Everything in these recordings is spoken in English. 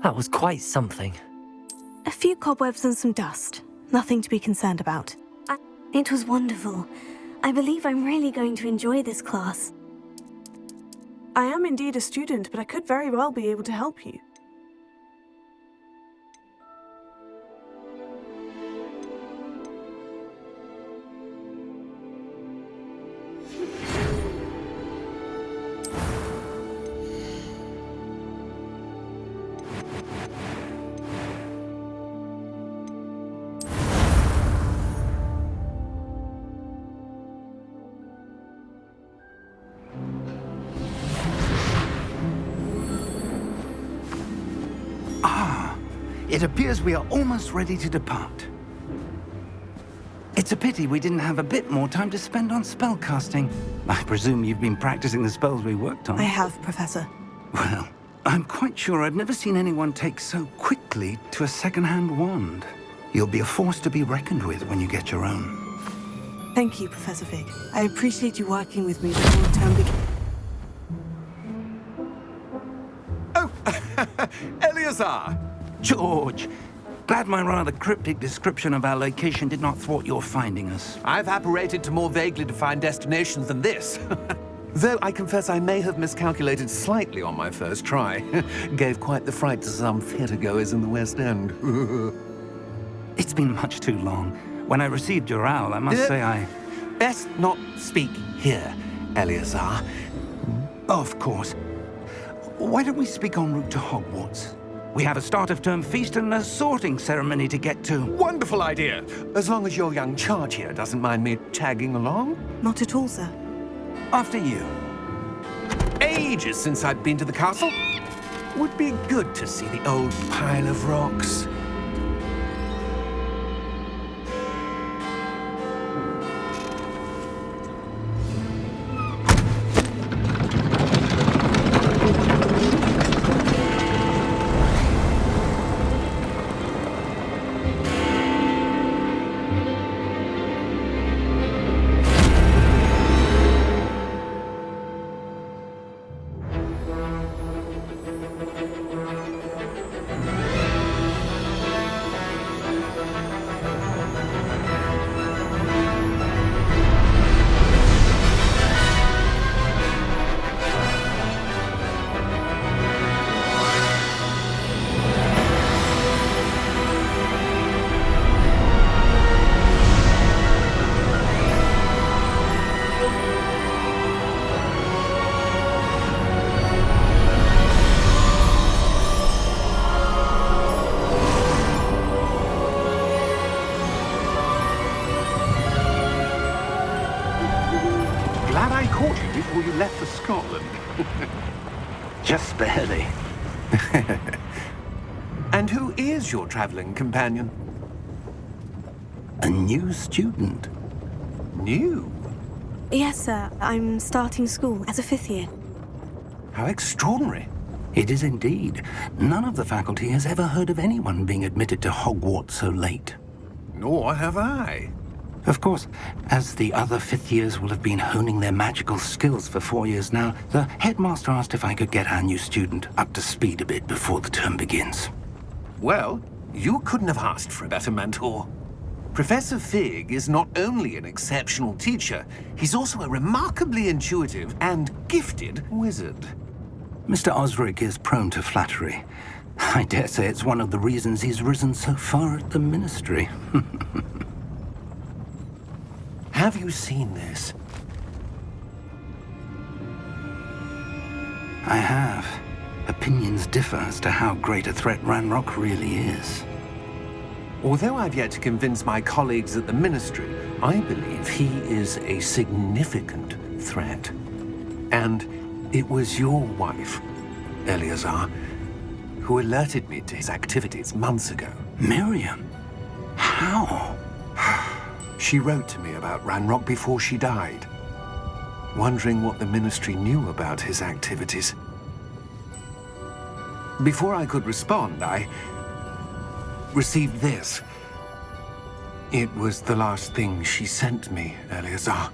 That was quite something. A few cobwebs and some dust. Nothing to be concerned about. It was wonderful. I believe I'm really going to enjoy this class. I am indeed a student, but I could very well be able to help you. It appears we are almost ready to depart. It's a pity we didn't have a bit more time to spend on spellcasting. I presume you've been practicing the spells we worked on. I have, Professor. Well, I'm quite sure I've never seen anyone take so quickly to a second-hand wand. You'll be a force to be reckoned with when you get your own. Thank you, Professor Fig. I appreciate you working with me before the term begins. Oh, Eleazar! George, glad my rather cryptic description of our location did not thwart your finding us. I've apparated to more vaguely defined destinations than this. Though I confess I may have miscalculated slightly on my first try. Gave quite the fright to some theatre-goers in the West End. It's been much too long. When I received your owl, I must say I... Best not speak here, Eleazar. Of course. Why don't we speak en route to Hogwarts? We have a start-of-term feast and a sorting ceremony to get to. Wonderful idea! As long as your young charge here doesn't mind me tagging along. Not at all, sir. After you. Ages since I've been to the castle. Would be good to see the old pile of rocks. Glad I caught you before you left for Scotland. Just barely. And who is your traveling companion? A new student. New? Yes, sir. I'm starting school as a 5th year. How extraordinary. It is indeed. None of the faculty has ever heard of anyone being admitted to Hogwarts so late. Nor have I. Of course, as the other 5th years will have been honing their magical skills for 4 years now, the headmaster asked if I could get our new student up to speed a bit before the term begins. Well, you couldn't have asked for a better mentor. Professor Fig is not only an exceptional teacher, he's also a remarkably intuitive and gifted wizard. Mr. Osric is prone to flattery. I dare say it's one of the reasons he's risen so far at the ministry. Have you seen this? I have. Opinions differ as to how great a threat Ranrock really is. Although I've yet to convince my colleagues at the Ministry, I believe he is a significant threat. And it was your wife, Eleazar, who alerted me to his activities months ago. Miriam? How? She wrote to me about Ranrock before she died, wondering what the Ministry knew about his activities. Before I could respond, I received this. It was the last thing she sent me, Eleazar.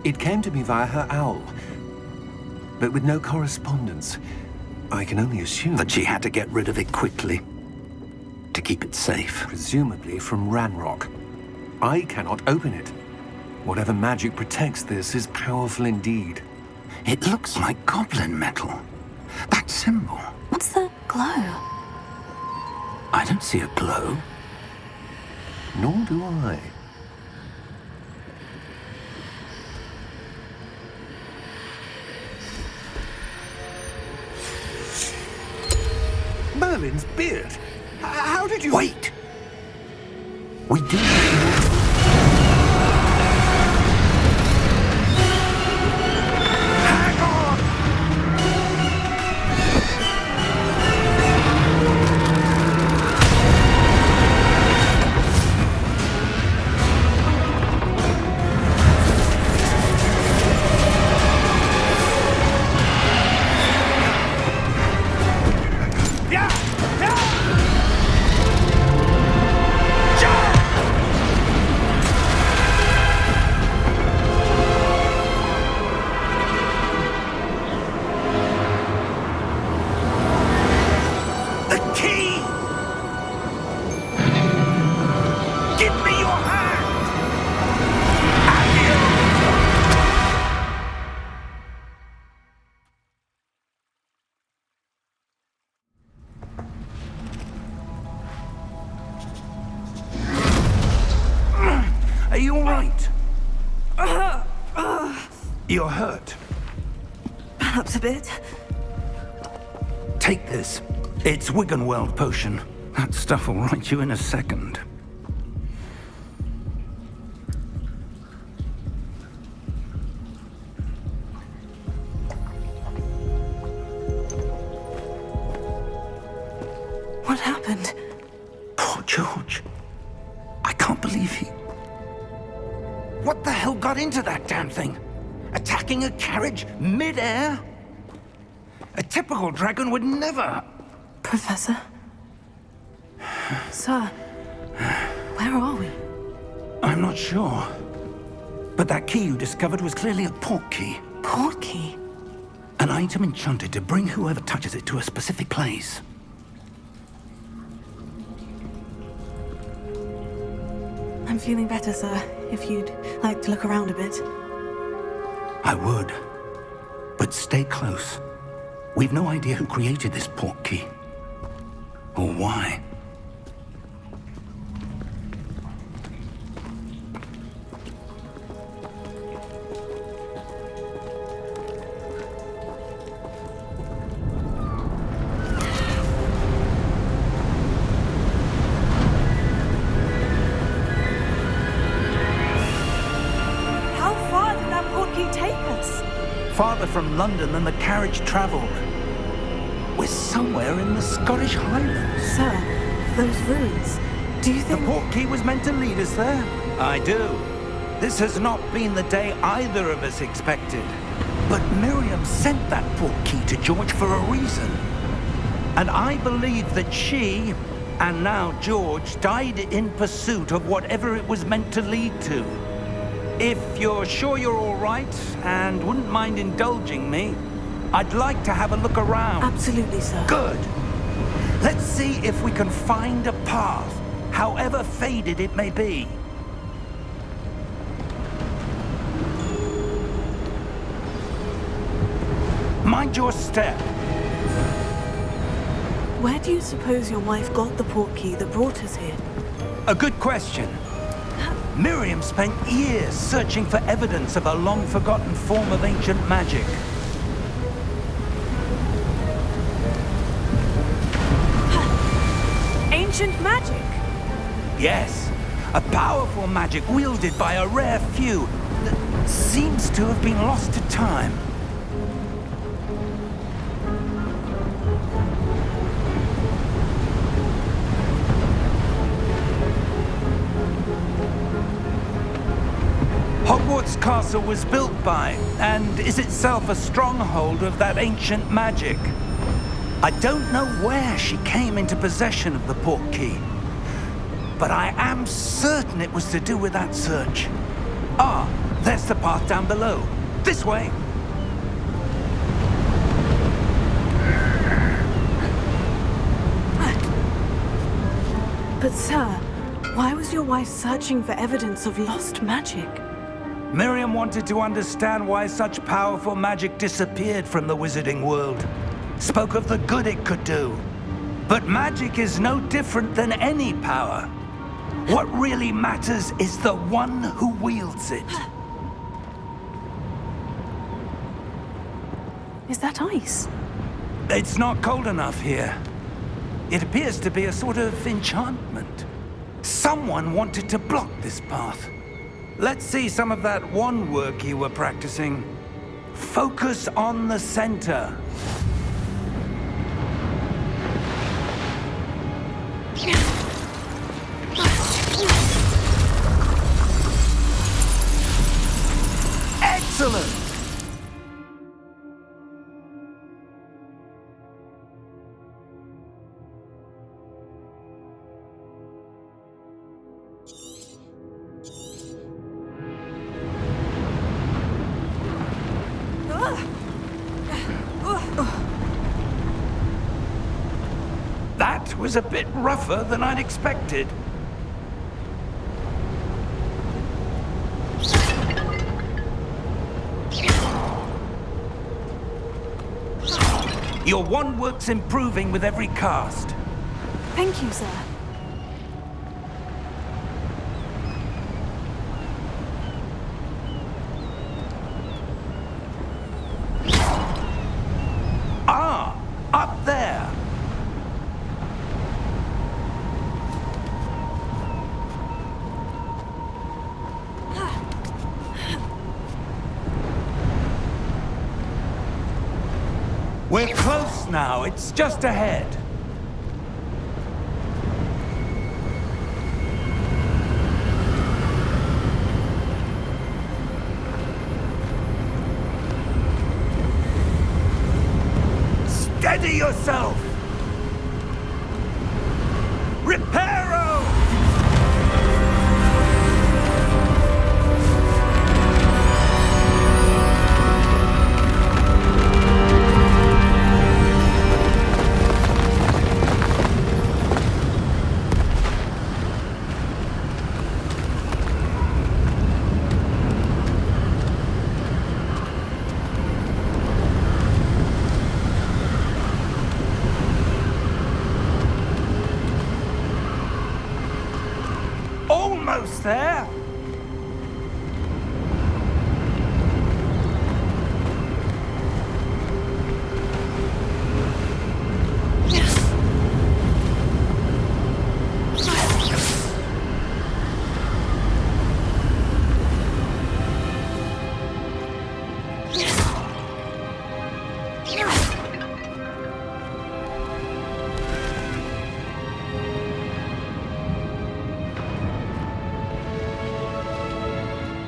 It came to me via her owl, but with no correspondence, I can only assume That she had to get rid of it quickly to keep it safe. presumably from Ranrock. I cannot open it. Whatever magic protects this is powerful indeed. It looks like goblin metal. That symbol. What's the glow? I don't see a glow. Nor do I. Merlin's beard! How did you... Wait! We do. Hang on! Yeah! Yeah! The key! Give me your hand! Are you all right? You're hurt. Perhaps a bit. Take this. It's Wiggenweld potion. That stuff will right you in a second. What happened? Poor George. I can't believe he... What the hell got into that damn thing? Attacking a carriage mid-air? A typical dragon would never... Professor? Sir, where are we? I'm not sure. But that key you discovered was clearly a port key. Port key? An item enchanted to bring whoever touches it to a specific place. I'm feeling better, sir, if you'd like to look around a bit. I would. But stay close. We've no idea who created this port key. Or why. How far did that port key take us? Farther from London than the carriage traveled. We're somewhere in the Scottish Highlands. Sir, those ruins. Do you The think... port key was meant to lead us there? I do. This has not been the day either of us expected. But Miriam sent that port key to George for a reason. And I believe that she, and now George, died in pursuit of whatever it was meant to lead to. If you're sure you're all right, and wouldn't mind indulging me, I'd like to have a look around. Absolutely, sir. Good. Let's see if we can find a path, however faded it may be. Mind your step. Where do you suppose your wife got the port key that brought us here? A good question. Miriam spent years searching for evidence of a long-forgotten form of ancient magic. Ancient magic? Yes, a powerful magic wielded by a rare few that seems to have been lost to time. Hogwarts Castle was built by, and is itself a stronghold of that ancient magic. I don't know where she came into possession of the port key, but I am certain it was to do with that search. Ah, there's the path down below. This way. But sir, why was your wife searching for evidence of lost magic? Miriam wanted to understand why such powerful magic disappeared from the wizarding world. Spoke of the good it could do. But magic is no different than any power. What really matters is the one who wields it. Is that ice? It's not cold enough here. It appears to be a sort of enchantment. Someone wanted to block this path. Let's see some of that wand work you were practicing. Focus on the center. Excellent! That was a bit rougher than I'd expected. Your wand work's improving with every cast. Thank you, sir. Ah, up there. We're close now. It's just ahead. Steady yourself! Reparo! Almost there.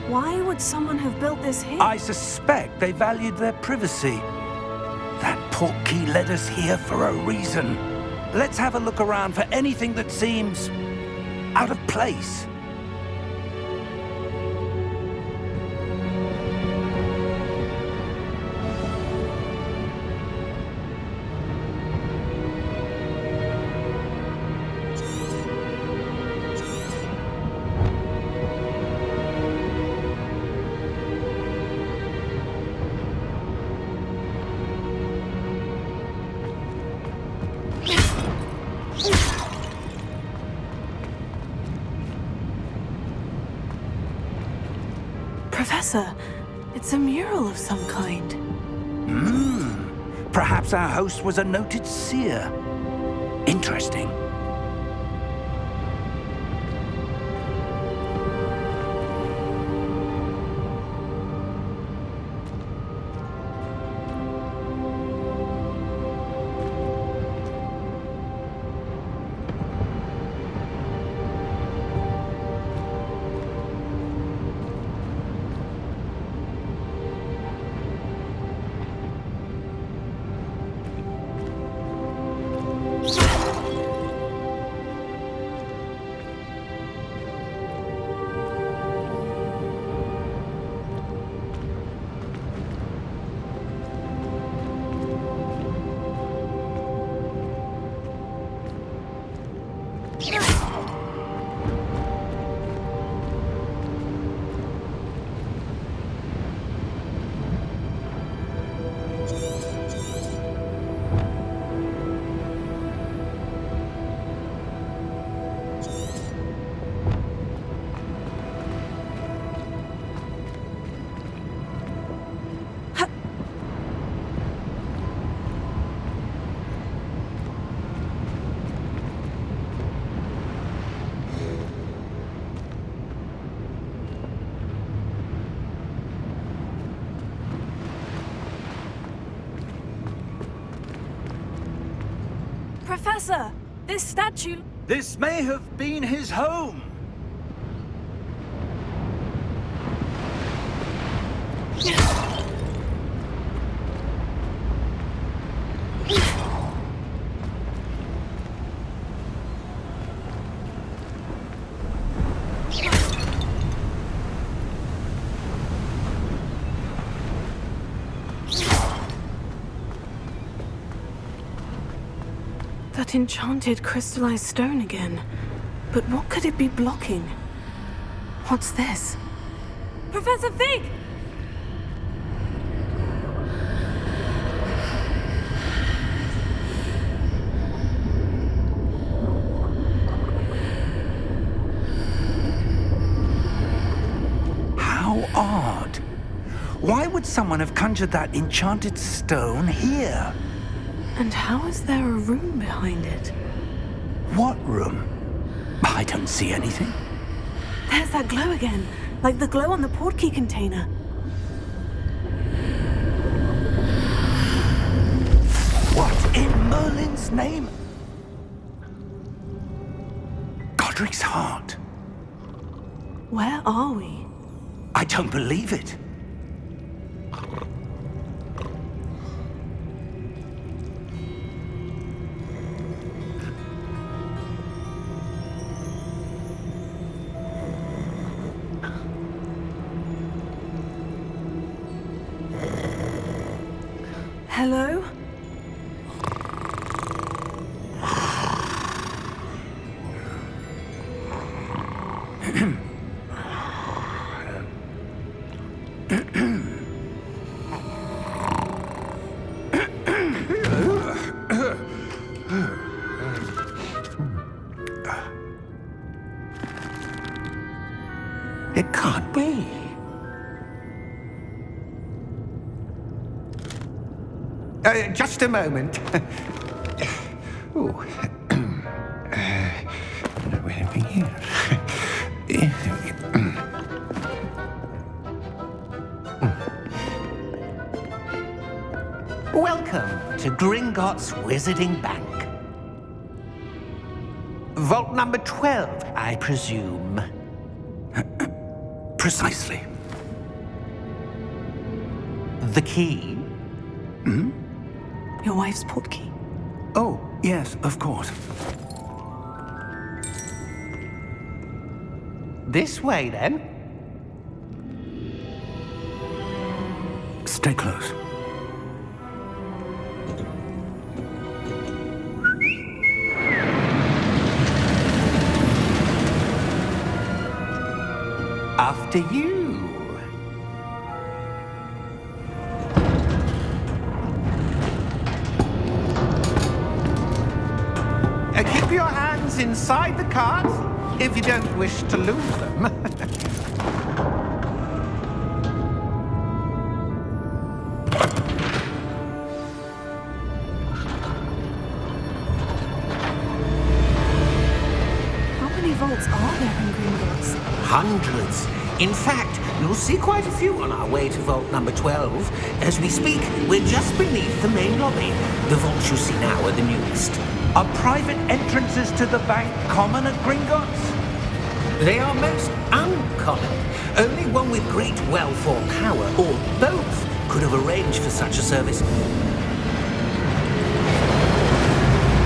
Why would someone have built this here? I suspect they valued their privacy. That portkey led us here for a reason. Let's have a look around for anything that seems out of place. Professor, it's a mural of some kind. Perhaps our host was a noted seer. Interesting. Professor, this statue... This may have been his home. That enchanted crystallized stone again. But what could it be blocking? What's this? Professor Fig! How odd. Why would someone have conjured that enchanted stone here? And how is there a room behind it? What room? I don't see anything. There's that glow again, like the glow on the portkey container. What in Merlin's name? Godric's heart. Where are we? I don't believe it. Hello? It can't be. Just a moment. Oh. Where are we here? Welcome to Gringotts Wizarding Bank. Vault number 12, I presume. Precisely. The key? Your wife's portkey. Oh, yes, of course. This way, then. Stay close. After you. Keep your hands inside the cart if you don't wish to lose them. How many vaults are there in Gringotts? Hundreds. In fact, you'll see quite a few on our way to vault number 12. As we speak, we're just beneath the main lobby. The vaults you see now are the newest. Are private entrances to the bank common at Gringotts? They are most uncommon. Only one with great wealth or power, or both, could have arranged for such a service.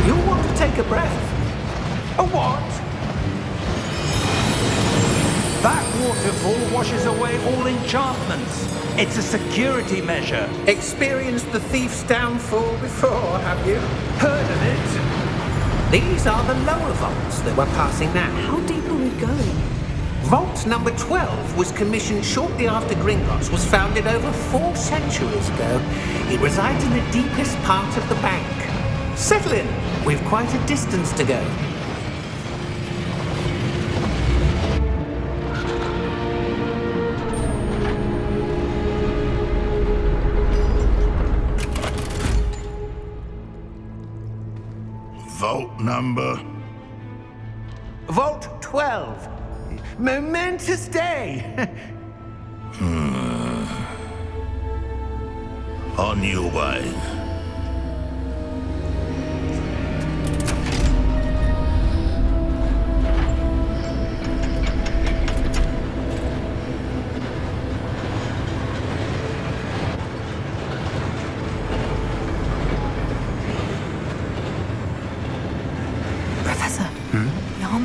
You'll want to take a breath. A what? That waterfall washes away all enchantments. It's a security measure. Experienced the thief's downfall before, have you? Heard of it? These are the lower vaults that we're passing now. How deep are we going? Vault number 12 was commissioned shortly after Gringotts was founded over 4 centuries ago. It resides in the deepest part of the bank. Settle in. We've quite a distance to go. Vault number? Vault 12. Momentous day. On your way.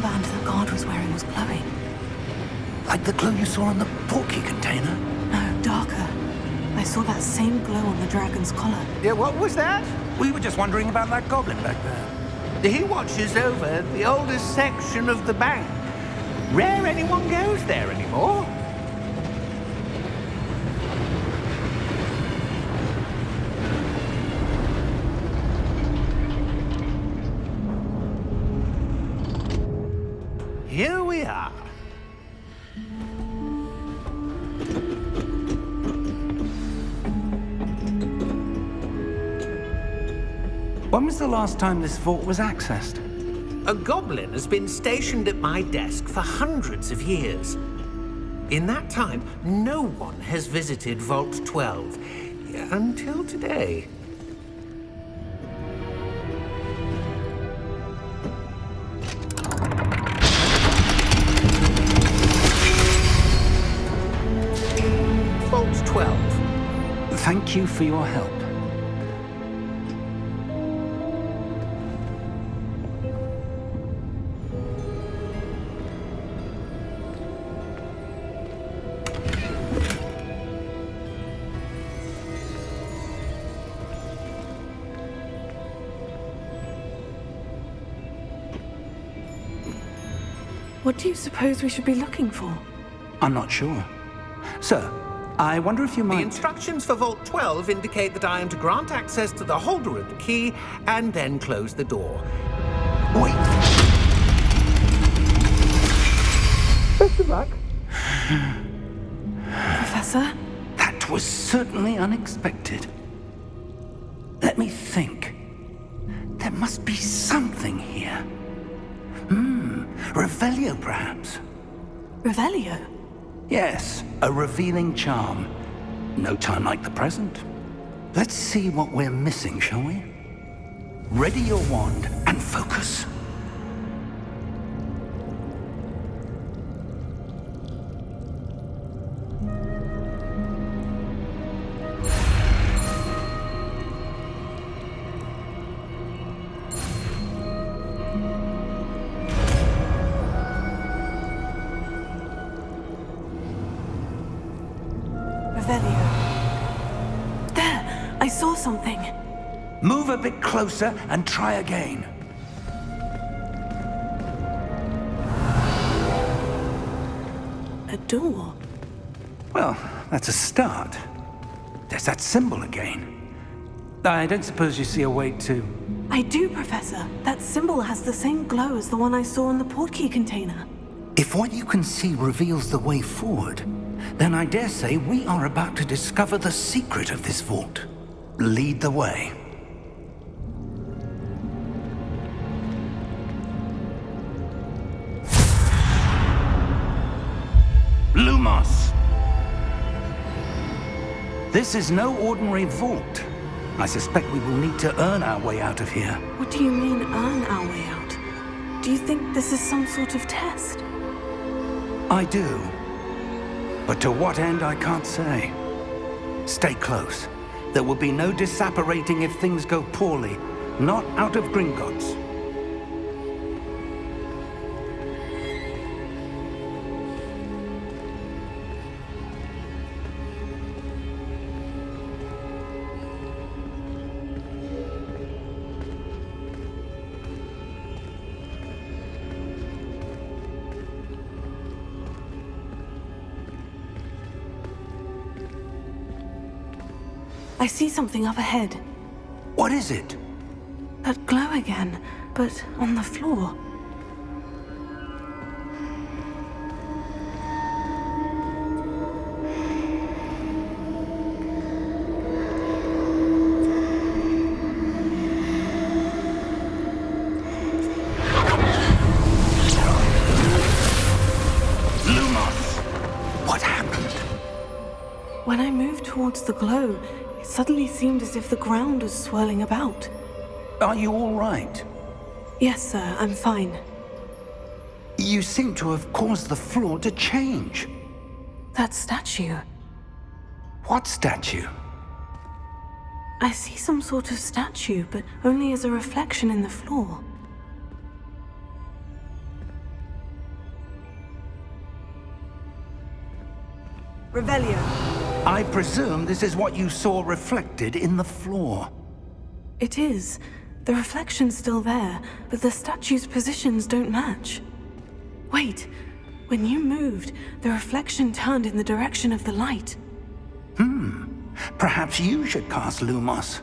armband the guard was wearing was glowing. Like the glow you saw in the portkey container? No, darker. I saw that same glow on the dragon's collar. Yeah, what was that? We were just wondering about that goblin back there. He watches over the oldest section of the bank. Rare anyone goes there anymore. Here we are. When was the last time this vault was accessed? A goblin has been stationed at my desk for hundreds of years. In that time, no one has visited Vault 12 until today. Vault 12. Thank you for your help. What do you suppose we should be looking for? I'm not sure. Sir, I wonder if you The might... instructions for Vault 12 indicate that I am to grant access to the holder of the key and then close the door. Wait! Best of luck. Professor? That was certainly unexpected. Let me think. There must be something here. Revelio, perhaps? Revelio? Yes, a revealing charm. No time like the present. Let's see what we're missing, shall we? Ready your wand and focus. Revelio. There! I saw something. Move a bit closer and try again. A door. Well, that's a start. There's that symbol again. I don't suppose you see a way to... I do, Professor. That symbol has the same glow as the one I saw in the portkey container. If what you can see reveals the way forward, then I dare say we are about to discover the secret of this vault. Lead the way. Lumos! This is no ordinary vault. I suspect we will need to earn our way out of here. What do you mean, earn our way out? Do you think this is some sort of test? I do. But to what end, I can't say. Stay close. There will be no disapparating if things go poorly. Not out of Gringotts. I see something up ahead. What is it? That glow again, but on the floor. Lumos! What happened? When I moved towards the glow, it suddenly seemed as if the ground was swirling about. Are you all right? Yes, sir, I'm fine. You seem to have caused the floor to change. That statue. What statue? I see some sort of statue, but only as a reflection in the floor. Revelio. I presume this is what you saw reflected in the floor. It is. The reflection's still there, but the statue's positions don't match. Wait. When you moved, the reflection turned in the direction of the light. Perhaps you should cast Lumos.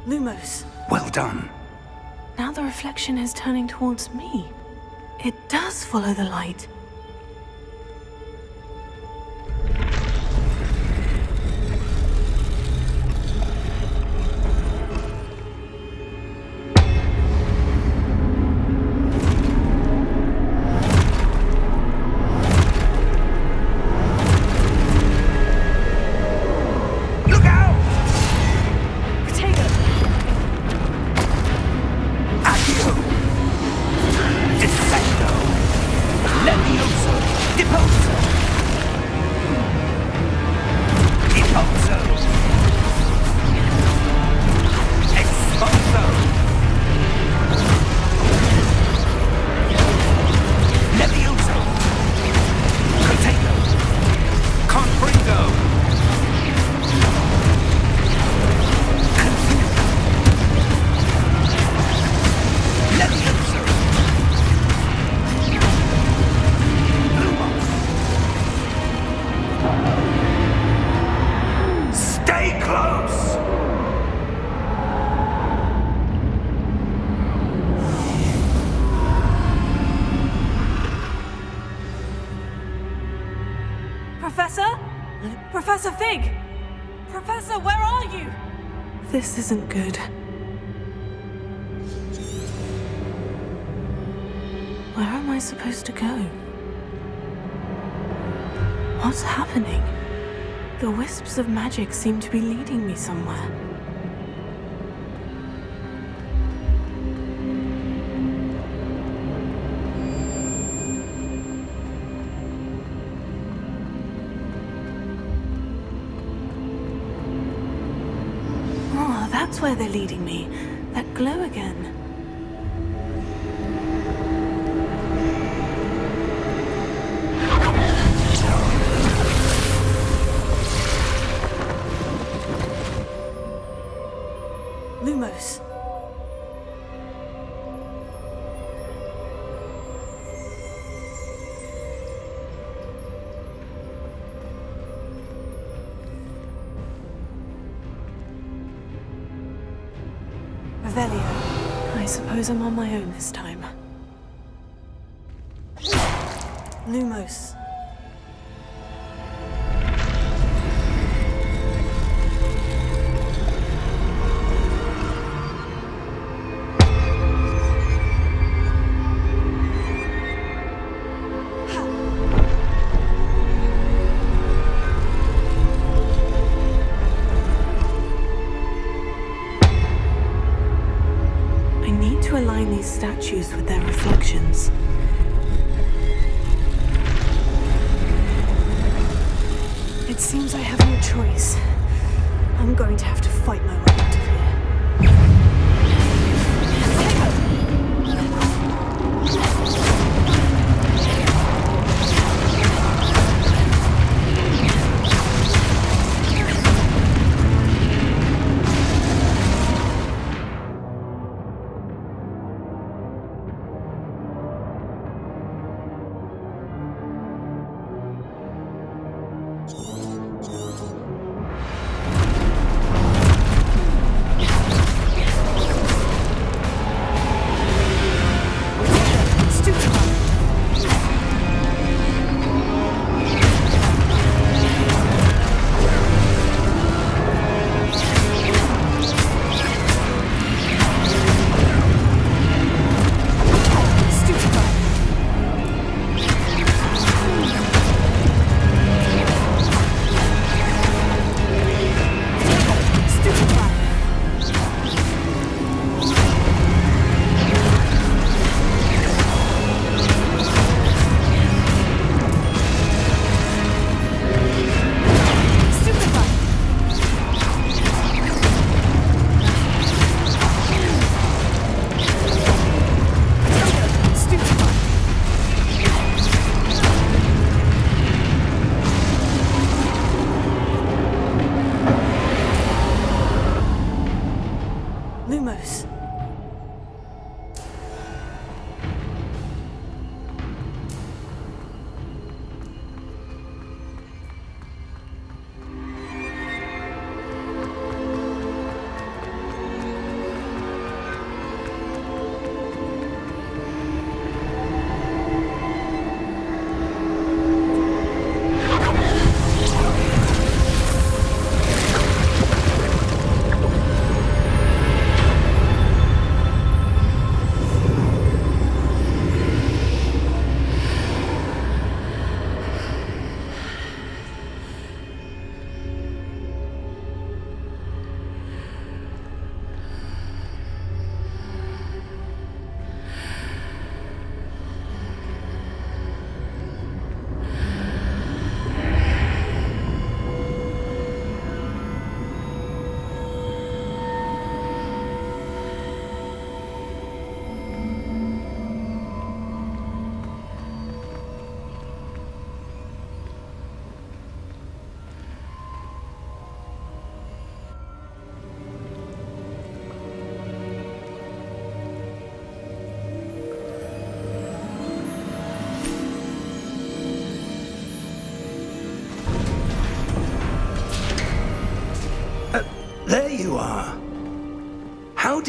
Lumos. Well done. Now the reflection is turning towards me. It does follow the light. Professor? Professor Fig! Professor, where are you? This isn't good. Where am I supposed to go? What's happening? The wisps of magic seem to be leading me somewhere. Oh, that's where they're leading me. That glow again. Lumos. Revelio. I suppose I'm on my own this time. Lumos. To align these statues with their reflections. It seems I have no choice. I'm going to have to fight my way out of here.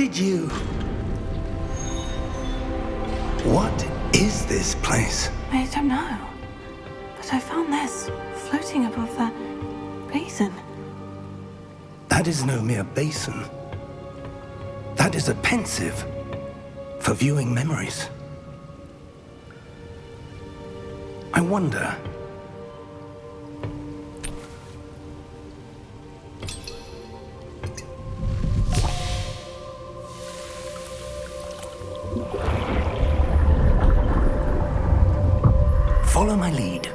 did you... What is this place? I don't know. But I found this floating above that basin. That is no mere basin. That is a pensive for viewing memories. I wonder... Follow my lead.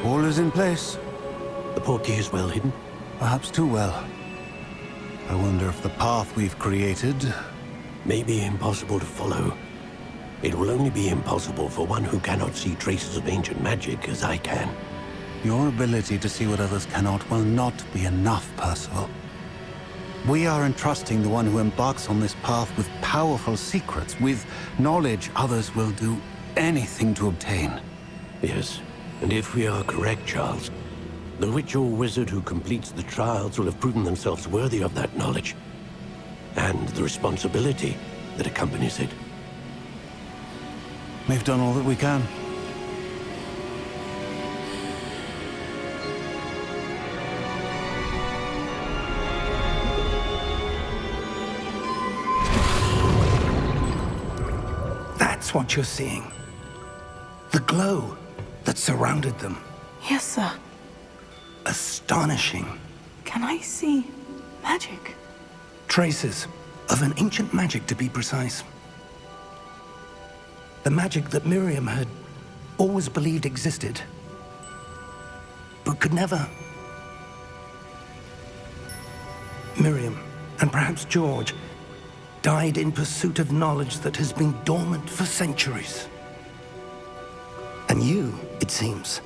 All is in place. The portkey is well hidden. Perhaps too well. I wonder if the path we've created... May be impossible to follow. It will only be impossible for one who cannot see traces of ancient magic as I can. Your ability to see what others cannot will not be enough, Percival. We are entrusting the one who embarks on this path with powerful secrets, with knowledge others will do anything to obtain. Yes, and if we are correct, Charles, the witch or wizard who completes the trials will have proven themselves worthy of that knowledge, and the responsibility that accompanies it. We've done all that we can. That's what you're seeing. The glow that surrounded them. Yes, sir. Astonishing. Can I see magic? Traces of an ancient magic, to be precise. The magic that Miriam had always believed existed, but could never. Miriam, and perhaps George, died in pursuit of knowledge that has been dormant for centuries. And you, it seems,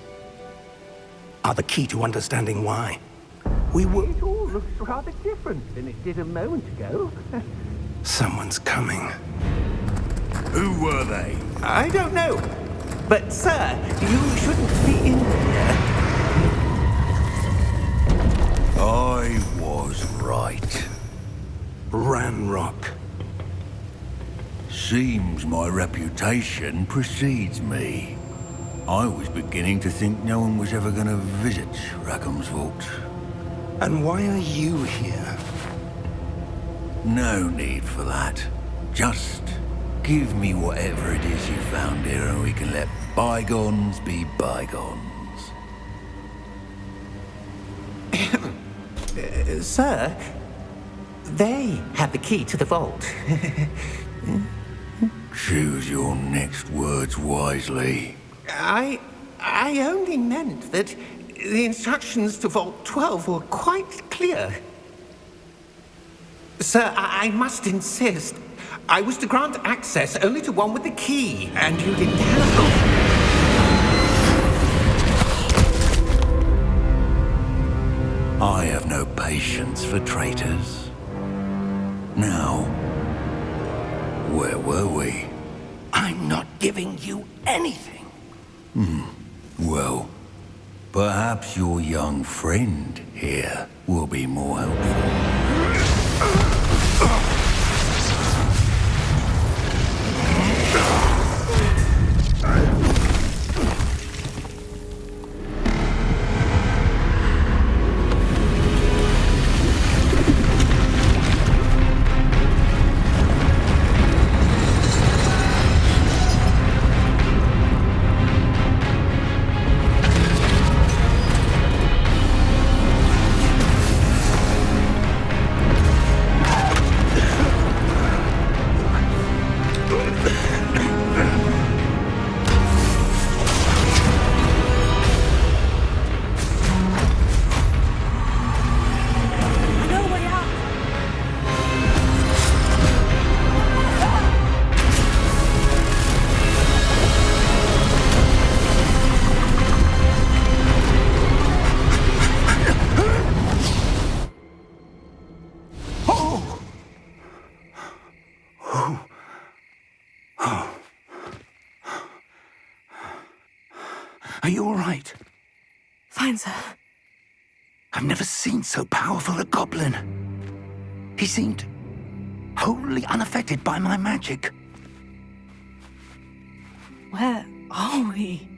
are the key to understanding why. We were... It all looks rather different than it did a moment ago. Someone's coming. Who were they? I don't know. But, sir, you shouldn't be in here. I was right. Ranrock. Seems my reputation precedes me. I was beginning to think no one was ever going to visit Rackham's vault. And why are you here? No need for that. Just give me whatever it is you found here and we can let bygones be bygones. Sir, they had the key to the vault. Choose your next words wisely. I only meant that the instructions to Vault 12 were quite clear. Sir, I must insist. I was to grant access only to one with the key, and you didn't have. I have no patience for traitors. Now, where were we? I'm not giving you anything. Well, perhaps your young friend here will be more helpful. Are you all right? Fine, sir. I've never seen so powerful a goblin. He seemed wholly unaffected by my magic. Where are we?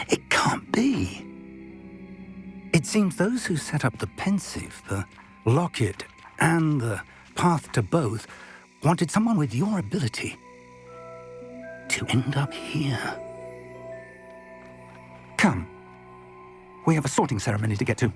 It can't be. It seems those who set up the pensive, the locket, and the path to both wanted someone with your ability to end up here. Come. We have a sorting ceremony to get to.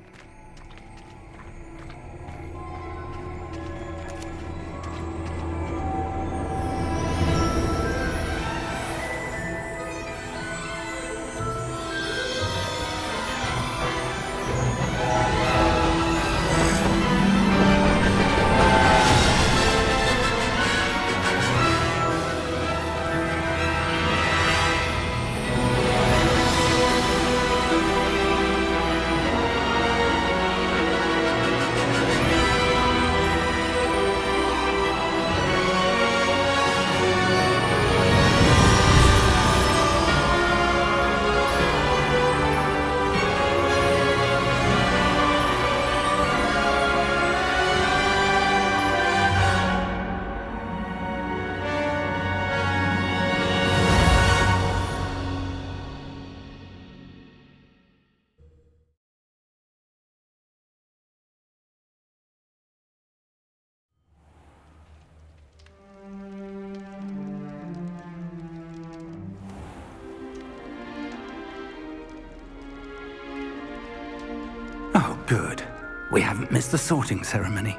Oh, good. We haven't missed the sorting ceremony.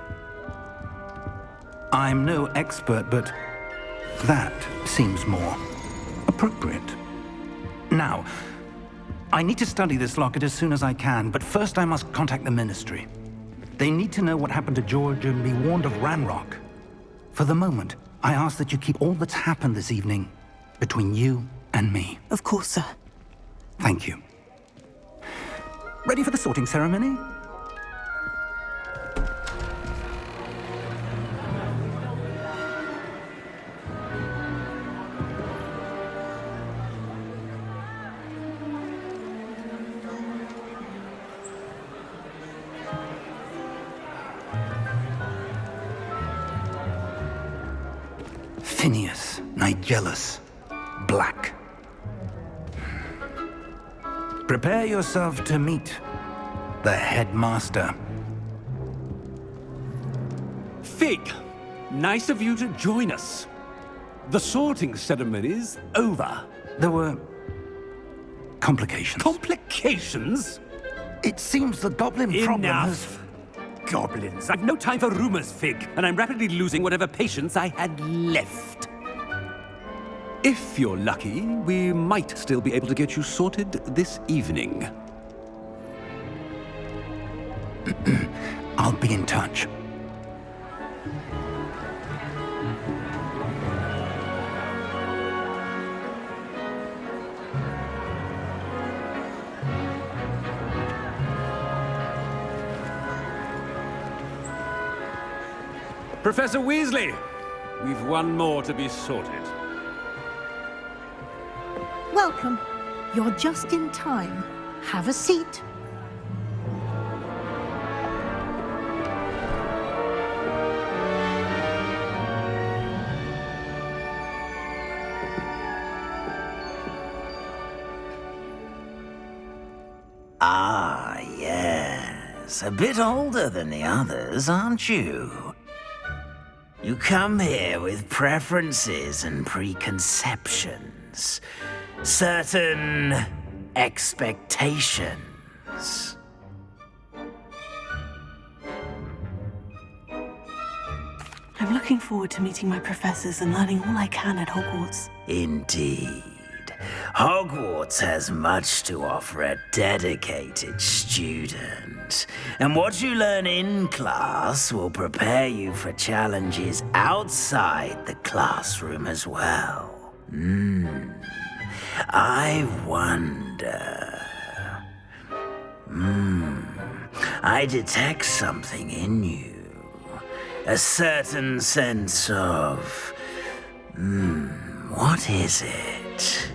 I'm no expert, but that seems more appropriate. Now, I need to study this locket as soon as I can, but first I must contact the Ministry. They need to know what happened to George and be warned of Ranrock. For the moment, I ask that you keep all that's happened this evening between you and me. Of course, sir. Thank you. Ready for the sorting ceremony? Phineas, Nigellus, Black. Prepare yourself to meet the headmaster. Fig, nice of you to join us. The sorting ceremony's over. There were complications. Complications? It seems the goblin problem has... Enough. Goblins. I've no time for rumors, Fig, and I'm rapidly losing whatever patience I had left. If you're lucky, we might still be able to get you sorted this evening. I'll be in touch. Professor Weasley, we've one more to be sorted. Welcome. You're just in time. Have a seat. Ah, yes. A bit older than the others, aren't you? You come here with preferences and preconceptions. Certain expectations. I'm looking forward to meeting my professors and learning all I can at Hogwarts. Indeed. Hogwarts has much to offer a dedicated student. And what you learn in class will prepare you for challenges outside the classroom as well. I wonder... I detect something in you. A certain sense of... what is it?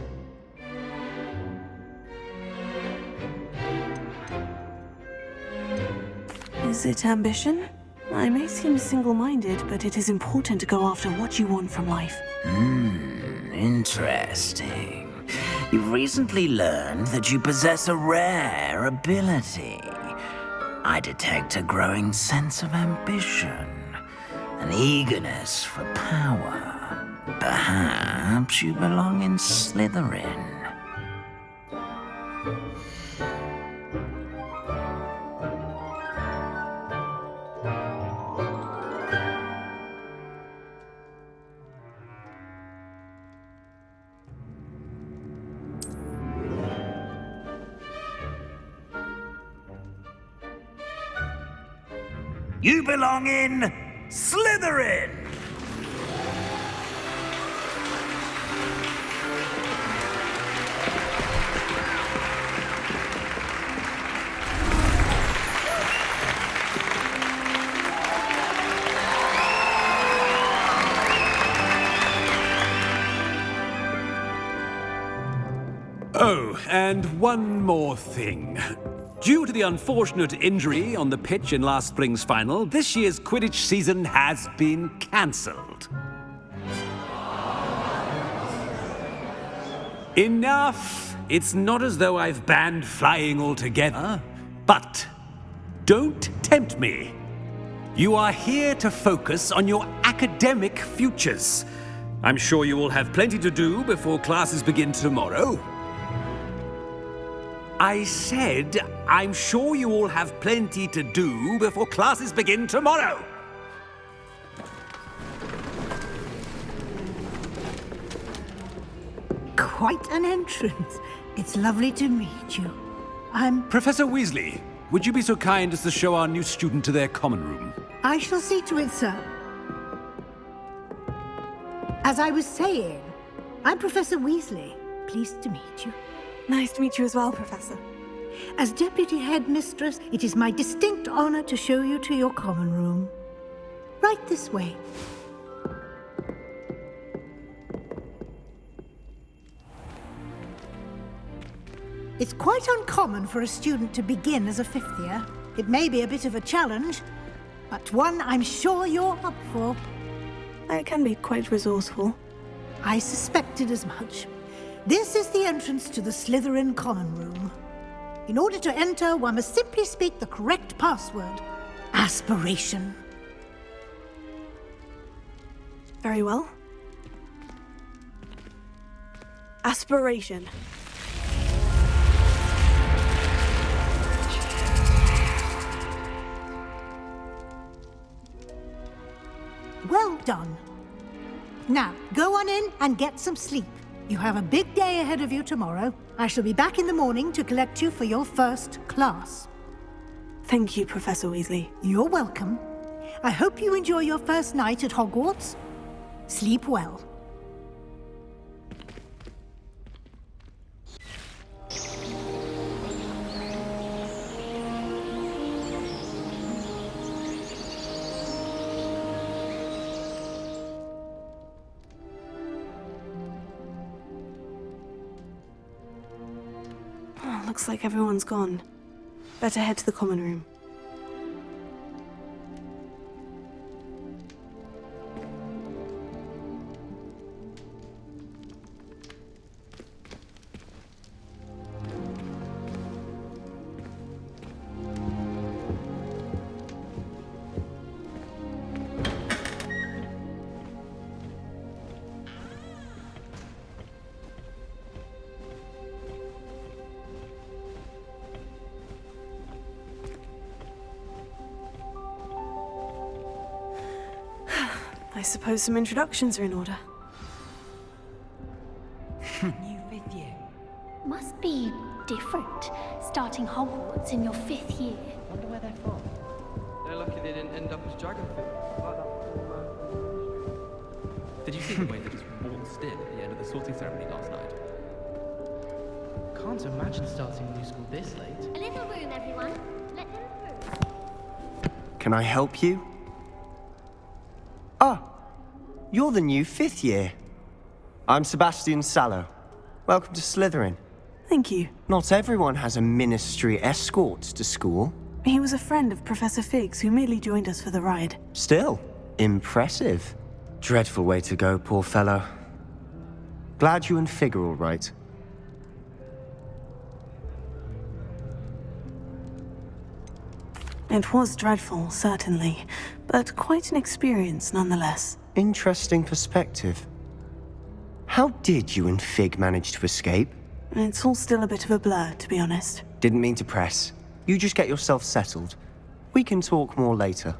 Is it ambition? I may seem single-minded, but it is important to go after what you want from life. Interesting. You've recently learned that you possess a rare ability. I detect a growing sense of ambition, an eagerness for power. Perhaps you belong in Slytherin. You belong in Slytherin! Oh, and one more thing. Due to the unfortunate injury on the pitch in last spring's final, this year's Quidditch season has been cancelled. Enough! It's not as though I've banned flying altogether, but don't tempt me. You are here to focus on your academic futures. I'm sure you will have plenty to do before classes begin tomorrow. I said, I'm sure you all have plenty to do before classes begin tomorrow. Quite an entrance. It's lovely to meet you. Professor Weasley, would you be so kind as to show our new student to their common room? I shall see to it, sir. As I was saying, I'm Professor Weasley. Pleased to meet you. Nice to meet you as well, Professor. As Deputy Headmistress, it is my distinct honor to show you to your common room. Right this way. It's quite uncommon for a student to begin as a fifth year. It may be a bit of a challenge, but one I'm sure you're up for. I can be quite resourceful. I suspected as much. This is the entrance to the Slytherin common room. In order to enter, one must simply speak the correct password. Aspiration. Very well. Aspiration. Well done. Now, go on in and get some sleep. You have a big day ahead of you tomorrow. I shall be back in the morning to collect you for your first class. Thank you, Professor Weasley. You're welcome. I hope you enjoy your first night at Hogwarts. Sleep well. Looks like everyone's gone. Better head to the common room. I suppose some introductions are in order. New fifth year. Must be different, starting Hogwarts in your fifth year. Wonder where they're from. They're lucky they didn't end up as dragonfish. Like that poor Did you see the way they just waltzed in at the end of the sorting ceremony last night? Can't imagine starting a new school this late. A little room, everyone. Let them through. Can I help you? Ah, you're the new fifth year. I'm Sebastian Sallow. Welcome to Slytherin. Thank you. Not everyone has a ministry escort to school. He was a friend of Professor Fig's who merely joined us for the ride. Still, impressive. Dreadful way to go, poor fellow. Glad you and Fig are all right. It was dreadful, certainly, but quite an experience nonetheless. Interesting perspective. How did you and Fig manage to escape? It's all still a bit of a blur, to be honest. Didn't mean to press. You just get yourself settled. We can talk more later.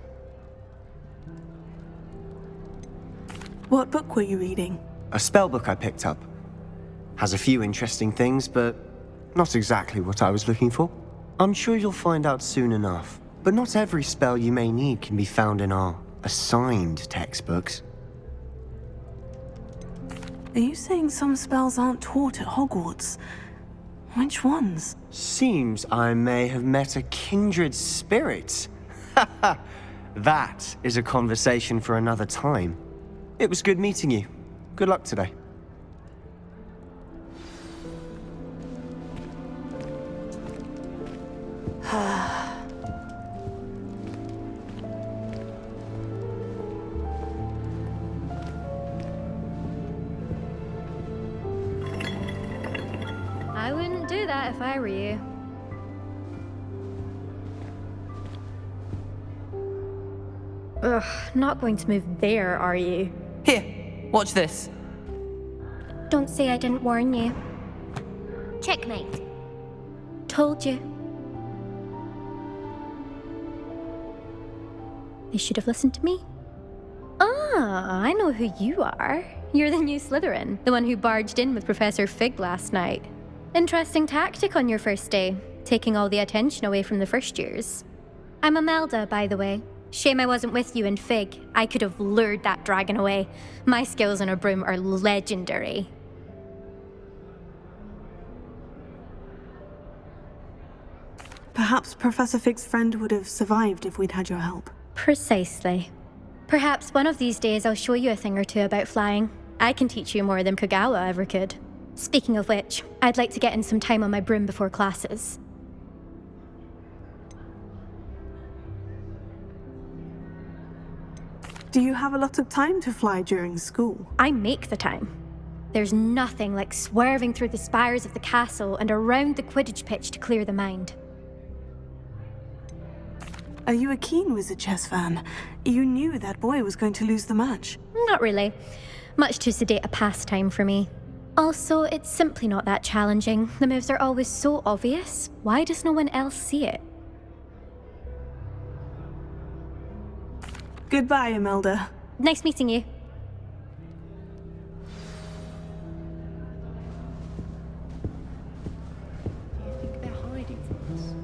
What book were you reading? A spell book I picked up. Has a few interesting things, but not exactly what I was looking for. I'm sure you'll find out soon enough. But not every spell you may need can be found in our assigned textbooks. Are you saying some spells aren't taught at Hogwarts? Which ones? Seems I may have met a kindred spirit. That is a conversation for another time. It was good meeting you. Good luck today. I wouldn't do that if I were you. Ugh, not going to move there, are you? Here, watch this. Don't say I didn't warn you. Checkmate. Told you. You should have listened to me. Ah, I know who you are. You're the new Slytherin, the one who barged in with Professor Fig last night. Interesting tactic on your first day, taking all the attention away from the first years. I'm Imelda, by the way. Shame I wasn't with you in Fig. I could have lured that dragon away. My skills on a broom are legendary. Perhaps Professor Fig's friend would have survived if we'd had your help. Precisely. Perhaps one of these days I'll show you a thing or two about flying. I can teach you more than Kagawa ever could. Speaking of which, I'd like to get in some time on my broom before classes. Do you have a lot of time to fly during school? I make the time. There's nothing like swerving through the spires of the castle and around the Quidditch pitch to clear the mind. Are you a keen Wizard chess fan? You knew that boy was going to lose the match. Not really. Much too sedate a pastime for me. Also, it's simply not that challenging. The moves are always so obvious. Why does no one else see it? Goodbye, Imelda. Nice meeting you. Do you think they're hiding from us?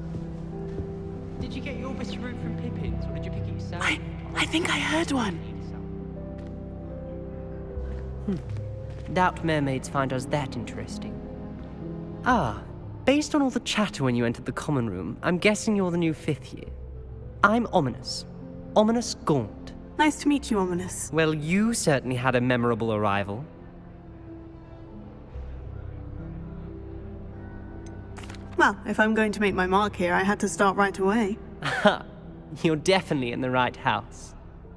Did you get your best route from Pippin's, or did you pick it yourself? I think I heard one. Doubt mermaids find us that interesting. Ah, based on all the chatter when you entered the common room, I'm guessing you're the new 5th year. I'm Ominous. Ominous Gaunt. Nice to meet you, Ominous. Well, you certainly had a memorable arrival. Well, if I'm going to make my mark here, I had to start right away. Ha! You're definitely in the right house.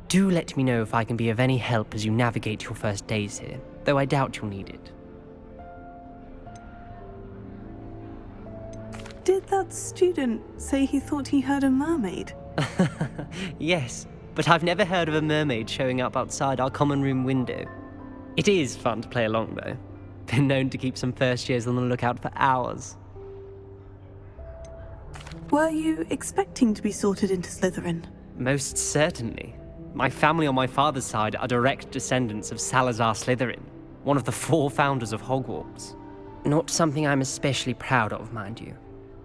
Do let me know if I can be of any help as you navigate your first days here, though I doubt you'll need it. Did that student say he thought he heard a mermaid? Yes, but I've never heard of a mermaid showing up outside our common room window. It is fun to play along, though. Been known to keep some first years on the lookout for hours. Were you expecting to be sorted into Slytherin? Most certainly. My family on my father's side are direct descendants of Salazar Slytherin, one of the 4 founders of Hogwarts. Not something I'm especially proud of, mind you.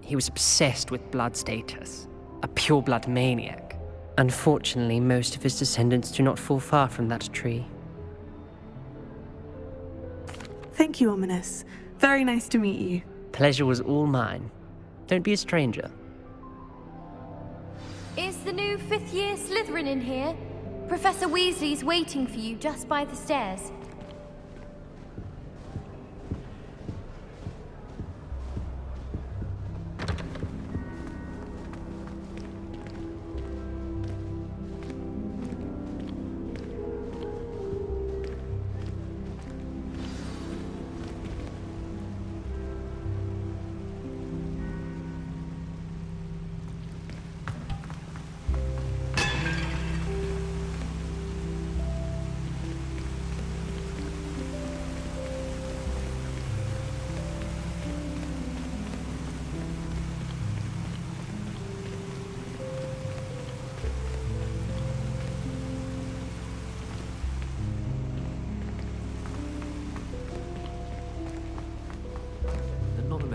He was obsessed with blood status, a pure-blood maniac. Unfortunately, most of his descendants do not fall far from that tree. Thank you, Ominous. Very nice to meet you. Pleasure was all mine. Don't be a stranger. Is the new 5th year Slytherin in here? Professor Weasley's waiting for you just by the stairs.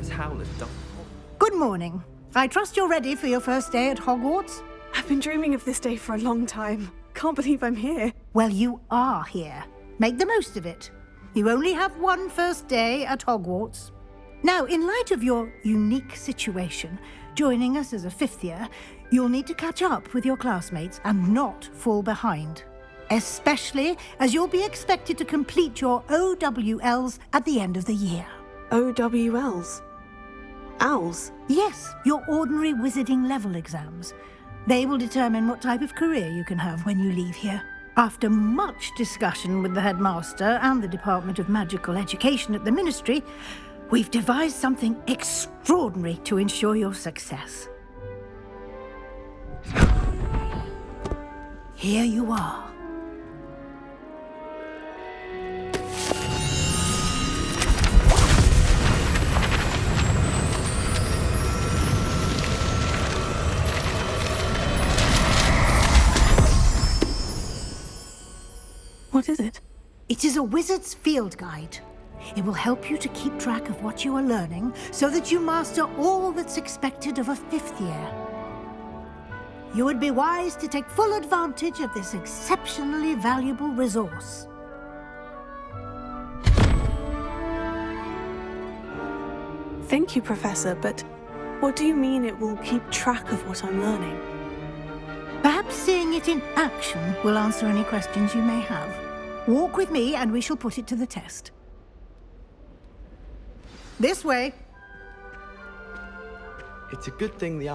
Miss Howler's done. Good morning. I trust you're ready for your first day at Hogwarts? I've been dreaming of this day for a long time. Can't believe I'm here. Well, you are here. Make the most of it. You only have one first day at Hogwarts. Now, in light of your unique situation, joining us as a fifth year, you'll need to catch up with your classmates and not fall behind. Especially as you'll be expected to complete your OWLs at the end of the year. OWLs? Owls? Yes, your ordinary wizarding level exams. They will determine what type of career you can have when you leave here. After much discussion with the headmaster and the Department of Magical Education at the Ministry, we've devised something extraordinary to ensure your success. Here you are. What is it? It is a wizard's field guide. It will help you to keep track of what you are learning so that you master all that's expected of a fifth year. You would be wise to take full advantage of this exceptionally valuable resource. Thank you, Professor, but what do you mean it will keep track of what I'm learning? Perhaps seeing it in action will answer any questions you may have. Walk with me and we shall put it to the test. This way. It's a good thing the